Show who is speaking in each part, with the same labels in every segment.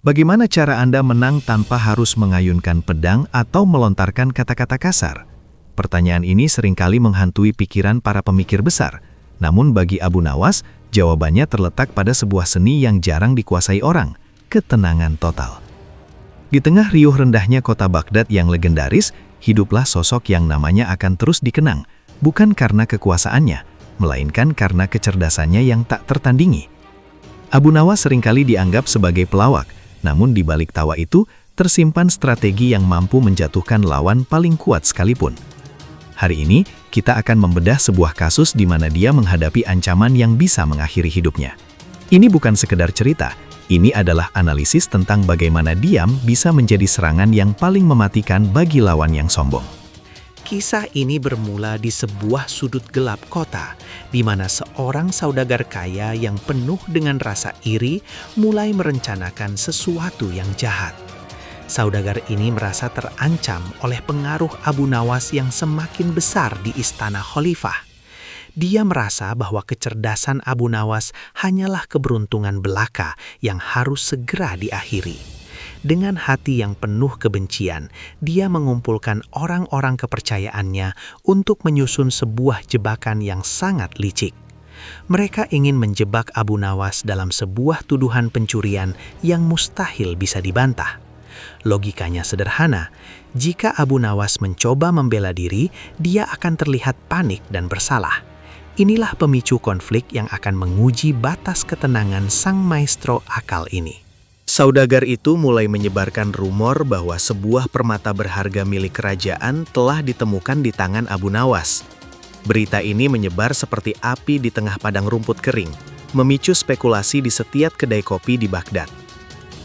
Speaker 1: Bagaimana cara Anda menang tanpa harus mengayunkan pedang atau melontarkan kata-kata kasar? Pertanyaan ini seringkali menghantui pikiran para pemikir besar. Namun bagi Abu Nawas, jawabannya terletak pada sebuah seni yang jarang dikuasai orang, ketenangan total. Di tengah riuh rendahnya kota Baghdad yang legendaris, hiduplah sosok yang namanya akan terus dikenang, bukan karena kekuasaannya, melainkan karena kecerdasannya yang tak tertandingi. Abu Nawas seringkali dianggap sebagai pelawak, namun di balik tawa itu tersimpan strategi yang mampu menjatuhkan lawan paling kuat sekalipun. Hari ini, kita akan membedah sebuah kasus di mana dia menghadapi ancaman yang bisa mengakhiri hidupnya. Ini bukan sekedar cerita, ini adalah analisis tentang bagaimana diam bisa menjadi serangan yang paling mematikan bagi lawan yang sombong.
Speaker 2: Kisah ini bermula di sebuah sudut gelap kota, di mana seorang saudagar kaya yang penuh dengan rasa iri mulai merencanakan sesuatu yang jahat. Saudagar ini merasa terancam oleh pengaruh Abu Nawas yang semakin besar di istana khalifah. Dia merasa bahwa kecerdasan Abu Nawas hanyalah keberuntungan belaka yang harus segera diakhiri. Dengan hati yang penuh kebencian, dia mengumpulkan orang-orang kepercayaannya untuk menyusun sebuah jebakan yang sangat licik. Mereka ingin menjebak Abu Nawas dalam sebuah tuduhan pencurian yang mustahil bisa dibantah. Logikanya sederhana, jika Abu Nawas mencoba membela diri, dia akan terlihat panik dan bersalah. Inilah pemicu konflik yang akan menguji batas ketenangan sang maestro akal ini.
Speaker 1: Saudagar itu mulai menyebarkan rumor bahwa sebuah permata berharga milik kerajaan telah ditemukan di tangan Abu Nawas. Berita ini menyebar seperti api di tengah padang rumput kering, memicu spekulasi di setiap kedai kopi di Baghdad.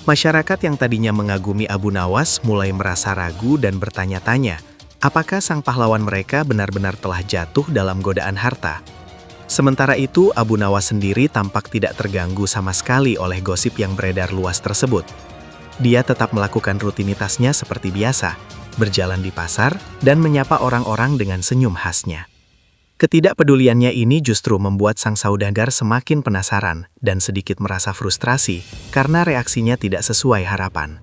Speaker 1: Masyarakat yang tadinya mengagumi Abu Nawas mulai merasa ragu dan bertanya-tanya, apakah sang pahlawan mereka benar-benar telah jatuh dalam godaan harta? Sementara itu, Abu Nawas sendiri tampak tidak terganggu sama sekali oleh gosip yang beredar luas tersebut. Dia tetap melakukan rutinitasnya seperti biasa, berjalan di pasar, dan menyapa orang-orang dengan senyum khasnya. Ketidakpeduliannya ini justru membuat sang saudagar semakin penasaran dan sedikit merasa frustrasi karena reaksinya tidak sesuai harapan.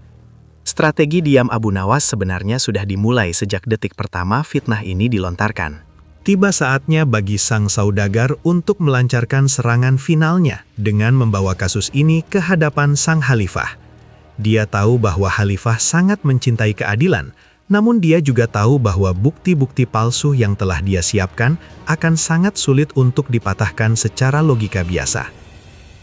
Speaker 1: Strategi diam Abu Nawas sebenarnya sudah dimulai sejak detik pertama fitnah ini dilontarkan.
Speaker 3: Tiba saatnya bagi sang saudagar untuk melancarkan serangan finalnya dengan membawa kasus ini ke hadapan sang khalifah. Dia tahu bahwa khalifah sangat mencintai keadilan, namun dia juga tahu bahwa bukti-bukti palsu yang telah dia siapkan akan sangat sulit untuk dipatahkan secara logika biasa.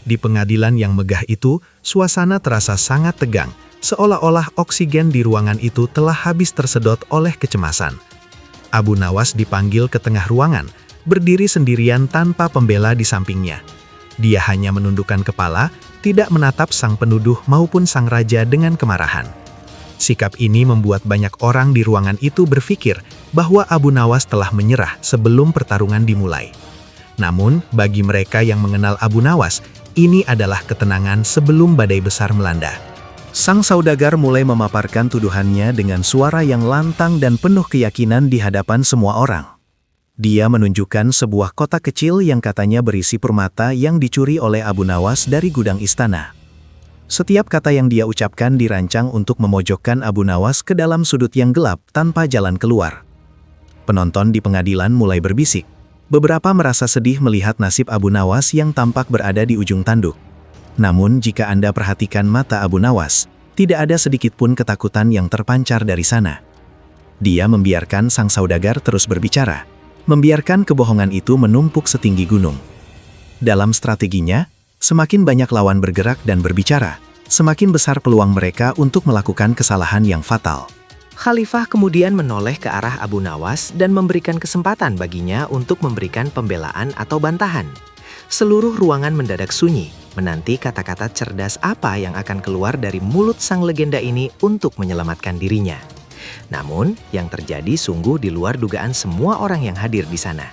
Speaker 3: Di pengadilan yang megah itu, suasana terasa sangat tegang, seolah-olah oksigen di ruangan itu telah habis tersedot oleh kecemasan. Abu Nawas dipanggil ke tengah ruangan, berdiri sendirian tanpa pembela di sampingnya. Dia hanya menundukkan kepala, tidak menatap sang penuduh maupun sang raja dengan kemarahan. Sikap ini membuat banyak orang di ruangan itu berpikir bahwa Abu Nawas telah menyerah sebelum pertarungan dimulai. Namun, bagi mereka yang mengenal Abu Nawas, ini adalah ketenangan sebelum badai besar melanda.
Speaker 1: Sang saudagar mulai memaparkan tuduhannya dengan suara yang lantang dan penuh keyakinan di hadapan semua orang. Dia menunjukkan sebuah kotak kecil yang katanya berisi permata yang dicuri oleh Abu Nawas dari gudang istana. Setiap kata yang dia ucapkan dirancang untuk memojokkan Abu Nawas ke dalam sudut yang gelap tanpa jalan keluar. Penonton di pengadilan mulai berbisik. Beberapa merasa sedih melihat nasib Abu Nawas yang tampak berada di ujung tanduk. Namun jika Anda perhatikan mata Abu Nawas, tidak ada sedikit pun ketakutan yang terpancar dari sana. Dia membiarkan sang saudagar terus berbicara, membiarkan kebohongan itu menumpuk setinggi gunung. Dalam strateginya, semakin banyak lawan bergerak dan berbicara, semakin besar peluang mereka untuk melakukan kesalahan yang fatal.
Speaker 2: Khalifah kemudian menoleh ke arah Abu Nawas dan memberikan kesempatan baginya untuk memberikan pembelaan atau bantahan. Seluruh ruangan mendadak sunyi, menanti kata-kata cerdas apa yang akan keluar dari mulut sang legenda ini untuk menyelamatkan dirinya. Namun, yang terjadi sungguh di luar dugaan semua orang yang hadir di sana.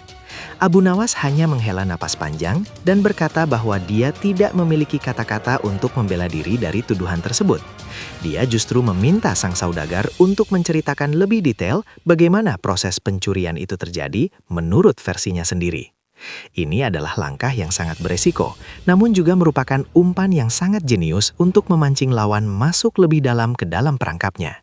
Speaker 2: Abu Nawas hanya menghela napas panjang dan berkata bahwa dia tidak memiliki kata-kata untuk membela diri dari tuduhan tersebut. Dia justru meminta sang saudagar untuk menceritakan lebih detail bagaimana proses pencurian itu terjadi menurut versinya sendiri. Ini adalah langkah yang sangat beresiko, namun juga merupakan umpan yang sangat jenius untuk memancing lawan masuk lebih dalam ke dalam perangkapnya.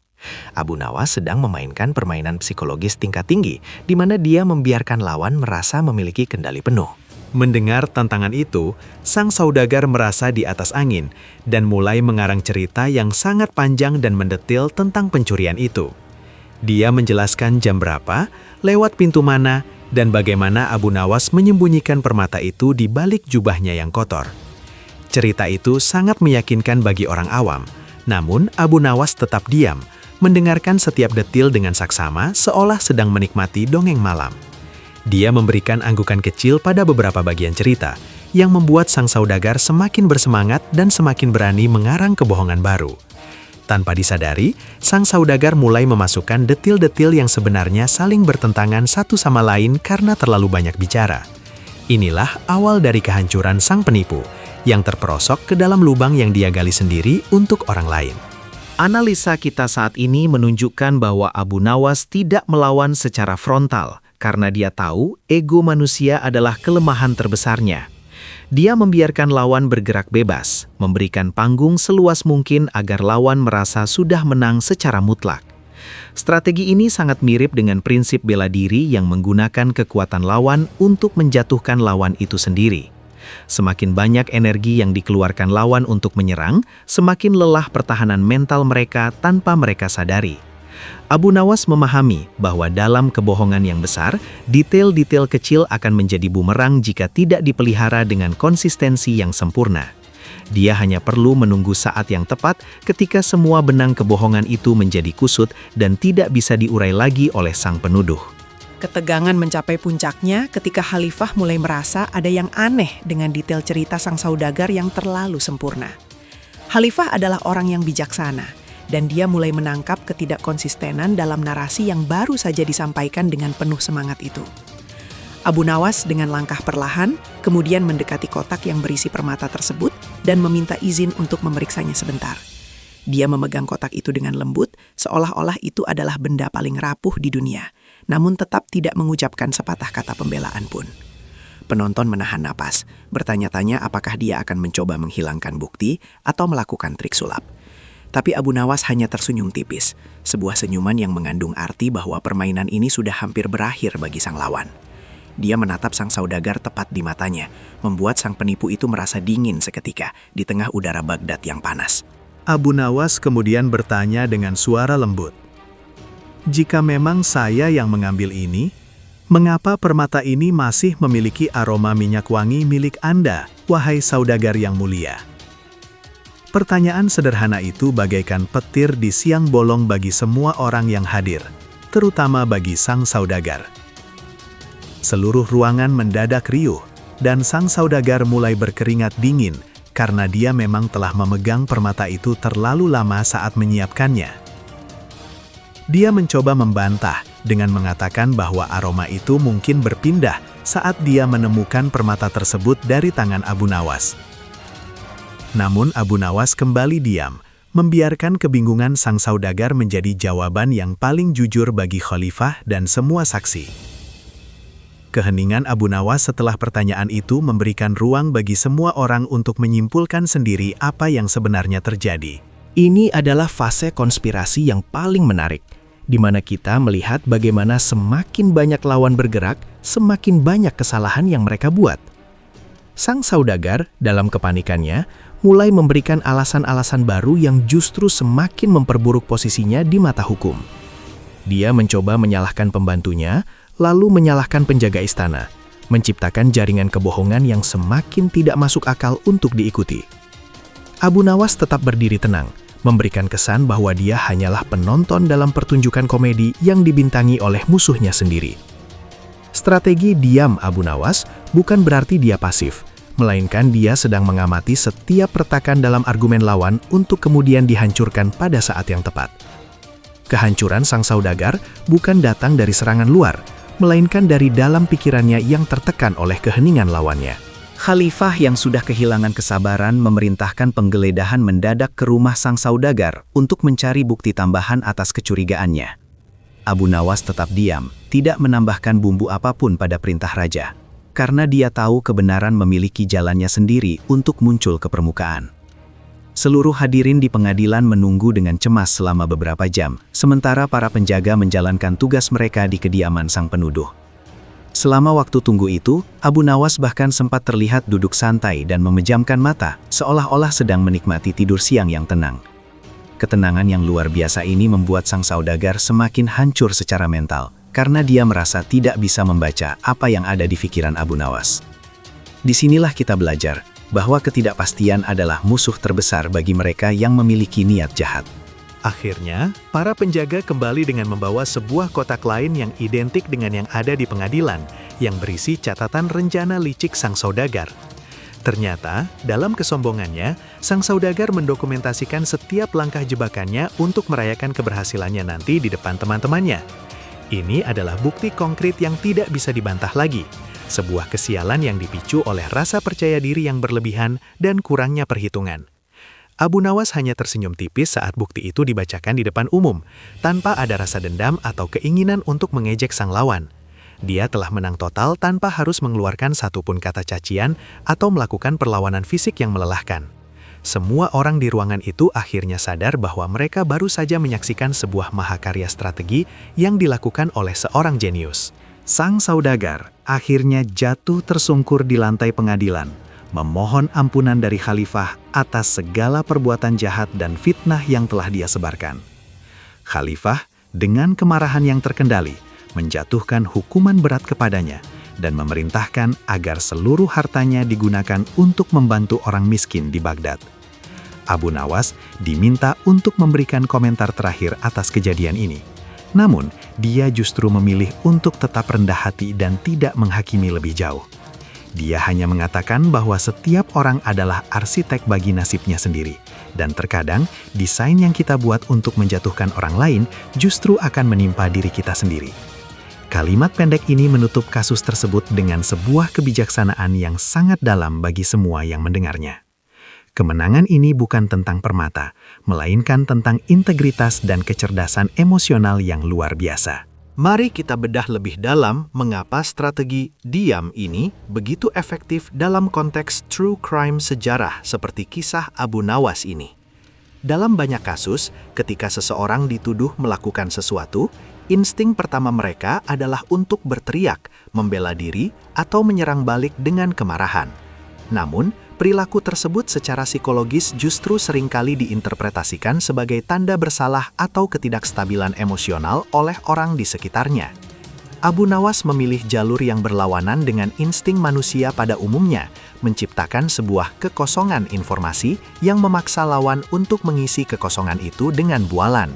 Speaker 2: Abu Nawas sedang memainkan permainan psikologis tingkat tinggi, di mana dia membiarkan lawan merasa memiliki kendali penuh.
Speaker 3: Mendengar tantangan itu, sang saudagar merasa di atas angin dan mulai mengarang cerita yang sangat panjang dan mendetil tentang pencurian itu. Dia menjelaskan jam berapa, lewat pintu mana, dan bagaimana Abu Nawas menyembunyikan permata itu di balik jubahnya yang kotor. Cerita itu sangat meyakinkan bagi orang awam, namun Abu Nawas tetap diam, mendengarkan setiap detil dengan saksama seolah sedang menikmati dongeng malam. Dia memberikan anggukan kecil pada beberapa bagian cerita, yang membuat sang saudagar semakin bersemangat dan semakin berani mengarang kebohongan baru. Tanpa disadari, sang saudagar mulai memasukkan detil-detil yang sebenarnya saling bertentangan satu sama lain karena terlalu banyak bicara. Inilah awal dari kehancuran sang penipu, yang terperosok ke dalam lubang yang dia gali sendiri untuk orang lain.
Speaker 1: Analisa kita saat ini menunjukkan bahwa Abu Nawas tidak melawan secara frontal, karena dia tahu ego manusia adalah kelemahan terbesarnya. Dia membiarkan lawan bergerak bebas, memberikan panggung seluas mungkin agar lawan merasa sudah menang secara mutlak. Strategi ini sangat mirip dengan prinsip bela diri yang menggunakan kekuatan lawan untuk menjatuhkan lawan itu sendiri. Semakin banyak energi yang dikeluarkan lawan untuk menyerang, semakin lelah pertahanan mental mereka tanpa mereka sadari. Abu Nawas memahami bahwa dalam kebohongan yang besar, detail-detail kecil akan menjadi bumerang jika tidak dipelihara dengan konsistensi yang sempurna. Dia hanya perlu menunggu saat yang tepat ketika semua benang kebohongan itu menjadi kusut dan tidak bisa diurai lagi oleh sang penuduh.
Speaker 4: Ketegangan mencapai puncaknya ketika Khalifah mulai merasa ada yang aneh dengan detail cerita sang saudagar yang terlalu sempurna. Khalifah adalah orang yang bijaksana, dan dia mulai menangkap ketidakkonsistenan dalam narasi yang baru saja disampaikan dengan penuh semangat itu. Abu Nawas dengan langkah perlahan kemudian mendekati kotak yang berisi permata tersebut dan meminta izin untuk memeriksanya sebentar. Dia memegang kotak itu dengan lembut, seolah-olah itu adalah benda paling rapuh di dunia, namun tetap tidak mengucapkan sepatah kata pembelaan pun. Penonton menahan napas, bertanya-tanya apakah dia akan mencoba menghilangkan bukti atau melakukan trik sulap. Tapi Abu Nawas hanya tersenyum tipis, sebuah senyuman yang mengandung arti bahwa permainan ini sudah hampir berakhir bagi sang lawan. Dia menatap sang saudagar tepat di matanya, membuat sang penipu itu merasa dingin seketika di tengah udara Baghdad yang panas.
Speaker 3: Abu Nawas kemudian bertanya dengan suara lembut, "Jika memang saya yang mengambil ini, mengapa permata ini masih memiliki aroma minyak wangi milik Anda, wahai saudagar yang mulia?" Pertanyaan sederhana itu bagaikan petir di siang bolong bagi semua orang yang hadir, terutama bagi sang saudagar. Seluruh ruangan mendadak riuh, dan sang saudagar mulai berkeringat dingin karena dia memang telah memegang permata itu terlalu lama saat menyiapkannya. Dia mencoba membantah dengan mengatakan bahwa aroma itu mungkin berpindah saat dia menemukan permata tersebut dari tangan Abu Nawas. Namun Abu Nawas kembali diam, membiarkan kebingungan sang saudagar menjadi jawaban yang paling jujur bagi Khalifah dan semua saksi. Keheningan Abu Nawas setelah pertanyaan itu memberikan ruang bagi semua orang untuk menyimpulkan sendiri apa yang sebenarnya terjadi.
Speaker 2: Ini adalah fase konspirasi yang paling menarik, di mana kita melihat bagaimana semakin banyak lawan bergerak, semakin banyak kesalahan yang mereka buat. Sang saudagar, dalam kepanikannya, mulai memberikan alasan-alasan baru yang justru semakin memperburuk posisinya di mata hukum. Dia mencoba menyalahkan pembantunya, lalu menyalahkan penjaga istana, menciptakan jaringan kebohongan yang semakin tidak masuk akal untuk diikuti. Abu Nawas tetap berdiri tenang, memberikan kesan bahwa dia hanyalah penonton dalam pertunjukan komedi yang dibintangi oleh musuhnya sendiri. Strategi diam Abu Nawas bukan berarti dia pasif, melainkan dia sedang mengamati setiap retakan dalam argumen lawan untuk kemudian dihancurkan pada saat yang tepat. Kehancuran sang saudagar bukan datang dari serangan luar, melainkan dari dalam pikirannya yang tertekan oleh keheningan lawannya.
Speaker 1: Khalifah yang sudah kehilangan kesabaran memerintahkan penggeledahan mendadak ke rumah sang saudagar untuk mencari bukti tambahan atas kecurigaannya. Abu Nawas tetap diam, tidak menambahkan bumbu apapun pada perintah raja. karena dia tahu kebenaran memiliki jalannya sendiri untuk muncul ke permukaan. Seluruh hadirin di pengadilan menunggu dengan cemas selama beberapa jam, sementara para penjaga menjalankan tugas mereka di kediaman sang penuduh. Selama waktu tunggu itu, Abu Nawas bahkan sempat terlihat duduk santai dan memejamkan mata, seolah-olah sedang menikmati tidur siang yang tenang. Ketenangan yang luar biasa ini membuat sang saudagar semakin hancur secara mental, karena dia merasa tidak bisa membaca apa yang ada di pikiran Abu Nawas. Disinilah kita belajar bahwa ketidakpastian adalah musuh terbesar bagi mereka yang memiliki niat jahat.
Speaker 2: Akhirnya, para penjaga kembali dengan membawa sebuah kotak lain yang identik dengan yang ada di pengadilan, yang berisi catatan rencana licik sang saudagar. Ternyata, dalam kesombongannya, sang saudagar mendokumentasikan setiap langkah jebakannya untuk merayakan keberhasilannya nanti di depan teman-temannya. Ini adalah bukti konkret yang tidak bisa dibantah lagi, sebuah kesialan yang dipicu oleh rasa percaya diri yang berlebihan dan kurangnya perhitungan. Abu Nawas hanya tersenyum tipis saat bukti itu dibacakan di depan umum, tanpa ada rasa dendam atau keinginan untuk mengejek sang lawan. Dia telah menang total tanpa harus mengeluarkan satupun kata cacian atau melakukan perlawanan fisik yang melelahkan. Semua orang di ruangan itu akhirnya sadar bahwa mereka baru saja menyaksikan sebuah mahakarya strategi yang dilakukan oleh seorang jenius.
Speaker 3: Sang saudagar akhirnya jatuh tersungkur di lantai pengadilan, memohon ampunan dari khalifah atas segala perbuatan jahat dan fitnah yang telah dia sebarkan. Khalifah, dengan kemarahan yang terkendali, menjatuhkan hukuman berat kepadanya dan memerintahkan agar seluruh hartanya digunakan untuk membantu orang miskin di Baghdad. Abu Nawas diminta untuk memberikan komentar terakhir atas kejadian ini. Namun, dia justru memilih untuk tetap rendah hati dan tidak menghakimi lebih jauh. Dia hanya mengatakan bahwa setiap orang adalah arsitek bagi nasibnya sendiri, dan terkadang desain yang kita buat untuk menjatuhkan orang lain justru akan menimpa diri kita sendiri. Kalimat pendek ini menutup kasus tersebut dengan sebuah kebijaksanaan yang sangat dalam bagi semua yang mendengarnya. Kemenangan ini bukan tentang permata, melainkan tentang integritas dan kecerdasan emosional yang luar biasa.
Speaker 2: Mari kita bedah lebih dalam mengapa strategi diam ini begitu efektif dalam konteks true crime sejarah seperti kisah Abu Nawas ini. Dalam banyak kasus, ketika seseorang dituduh melakukan sesuatu, insting pertama mereka adalah untuk berteriak, membela diri, atau menyerang balik dengan kemarahan. Namun, perilaku tersebut secara psikologis justru seringkali diinterpretasikan sebagai tanda bersalah atau ketidakstabilan emosional oleh orang di sekitarnya. Abu Nawas memilih jalur yang berlawanan dengan insting manusia pada umumnya, menciptakan sebuah kekosongan informasi yang memaksa lawan untuk mengisi kekosongan itu dengan bualan.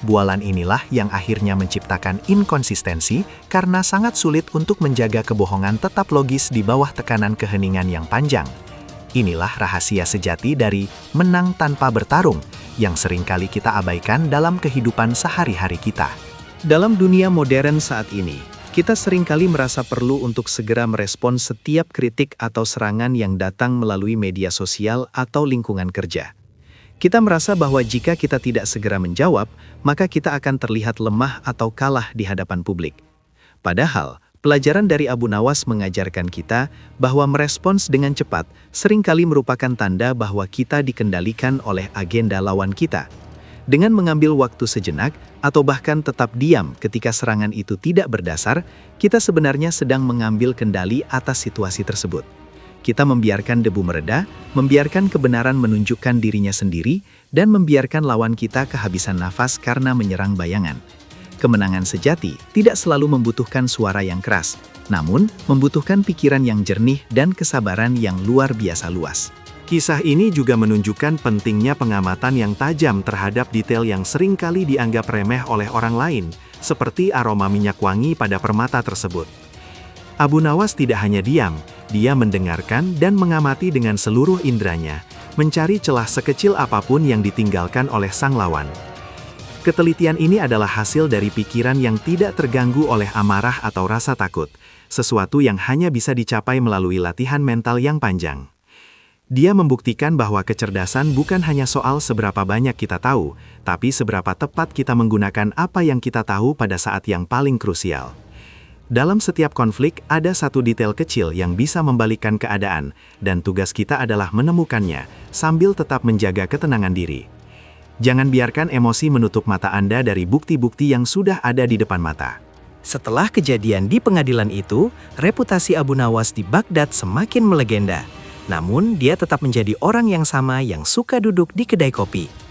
Speaker 2: Bualan inilah yang akhirnya menciptakan inkonsistensi karena sangat sulit untuk menjaga kebohongan tetap logis di bawah tekanan keheningan yang panjang. Inilah rahasia sejati dari menang tanpa bertarung yang seringkali kita abaikan dalam kehidupan sehari-hari kita.
Speaker 1: Dalam dunia modern saat ini, kita seringkali merasa perlu untuk segera merespon setiap kritik atau serangan yang datang melalui media sosial atau lingkungan kerja. Kita merasa bahwa jika kita tidak segera menjawab, maka kita akan terlihat lemah atau kalah di hadapan publik. Padahal, pelajaran dari Abu Nawas mengajarkan kita bahwa merespons dengan cepat seringkali merupakan tanda bahwa kita dikendalikan oleh agenda lawan kita. Dengan mengambil waktu sejenak, atau bahkan tetap diam ketika serangan itu tidak berdasar, kita sebenarnya sedang mengambil kendali atas situasi tersebut. Kita membiarkan debu mereda, membiarkan kebenaran menunjukkan dirinya sendiri, dan membiarkan lawan kita kehabisan nafas karena menyerang bayangan. Kemenangan sejati tidak selalu membutuhkan suara yang keras, namun membutuhkan pikiran yang jernih dan kesabaran yang luar biasa luas.
Speaker 2: Kisah ini juga menunjukkan pentingnya pengamatan yang tajam terhadap detail yang seringkali dianggap remeh oleh orang lain, seperti aroma minyak wangi pada permata tersebut. Abu Nawas tidak hanya diam, dia mendengarkan dan mengamati dengan seluruh indranya, mencari celah sekecil apapun yang ditinggalkan oleh sang lawan. Ketelitian ini adalah hasil dari pikiran yang tidak terganggu oleh amarah atau rasa takut, sesuatu yang hanya bisa dicapai melalui latihan mental yang panjang. Dia membuktikan bahwa kecerdasan bukan hanya soal seberapa banyak kita tahu, tapi seberapa tepat kita menggunakan apa yang kita tahu pada saat yang paling krusial.
Speaker 1: Dalam setiap konflik, ada satu detail kecil yang bisa membalikkan keadaan, dan tugas kita adalah menemukannya, sambil tetap menjaga ketenangan diri. Jangan biarkan emosi menutup mata Anda dari bukti-bukti yang sudah ada di depan mata.
Speaker 2: Setelah kejadian di pengadilan itu, reputasi Abu Nawas di Baghdad semakin melegenda. Namun, dia tetap menjadi orang yang sama yang suka duduk di kedai kopi.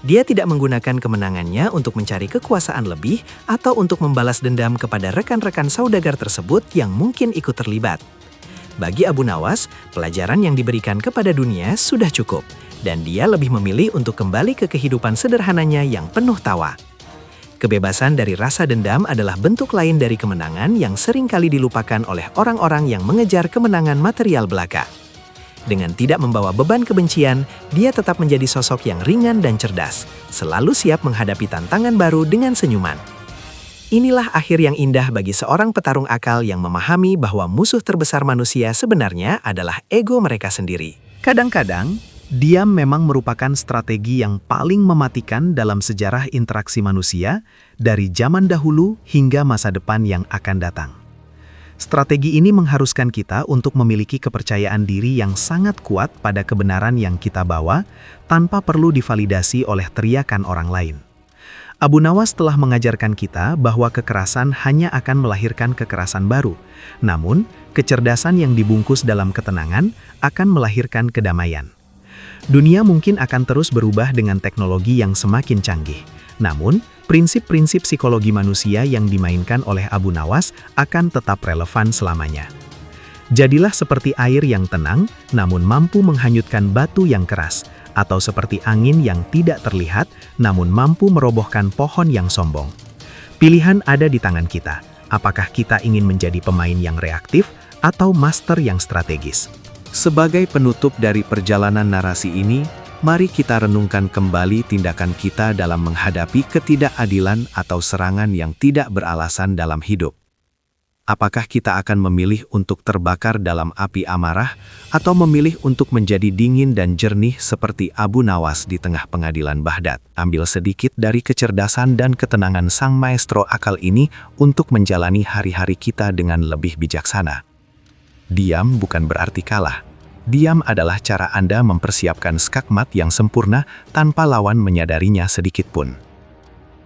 Speaker 2: Dia tidak menggunakan kemenangannya untuk mencari kekuasaan lebih atau untuk membalas dendam kepada rekan-rekan saudagar tersebut yang mungkin ikut terlibat. Bagi Abu Nawas, pelajaran yang diberikan kepada dunia sudah cukup, dan dia lebih memilih untuk kembali ke kehidupan sederhananya yang penuh tawa. Kebebasan dari rasa dendam adalah bentuk lain dari kemenangan yang seringkali dilupakan oleh orang-orang yang mengejar kemenangan material belaka. Dengan tidak membawa beban kebencian, dia tetap menjadi sosok yang ringan dan cerdas, selalu siap menghadapi tantangan baru dengan senyuman. Inilah akhir yang indah bagi seorang petarung akal yang memahami bahwa musuh terbesar manusia sebenarnya adalah ego mereka sendiri. Kadang-kadang, diam memang merupakan strategi yang paling mematikan dalam sejarah interaksi manusia dari zaman dahulu hingga masa depan yang akan datang. Strategi ini mengharuskan kita untuk memiliki kepercayaan diri yang sangat kuat pada kebenaran yang kita bawa tanpa perlu divalidasi oleh teriakan orang lain. Abu Nawas telah mengajarkan kita bahwa kekerasan hanya akan melahirkan kekerasan baru, namun kecerdasan yang dibungkus dalam ketenangan akan melahirkan kedamaian. Dunia mungkin akan terus berubah dengan teknologi yang semakin canggih, namun prinsip-prinsip psikologi manusia yang dimainkan oleh Abu Nawas akan tetap relevan selamanya. Jadilah seperti air yang tenang, namun mampu menghanyutkan batu yang keras, atau seperti angin yang tidak terlihat, namun mampu merobohkan pohon yang sombong. Pilihan ada di tangan kita. Apakah kita ingin menjadi pemain yang reaktif atau master yang strategis?
Speaker 1: Sebagai penutup dari perjalanan narasi ini, mari kita renungkan kembali tindakan kita dalam menghadapi ketidakadilan atau serangan yang tidak beralasan dalam hidup. Apakah kita akan memilih untuk terbakar dalam api amarah, atau memilih untuk menjadi dingin dan jernih seperti Abu Nawas di tengah pengadilan Baghdad? Ambil sedikit dari kecerdasan dan ketenangan sang maestro akal ini untuk menjalani hari-hari kita dengan lebih bijaksana. Diam bukan berarti kalah. Diam adalah cara Anda mempersiapkan skakmat yang sempurna tanpa lawan menyadarinya sedikit pun.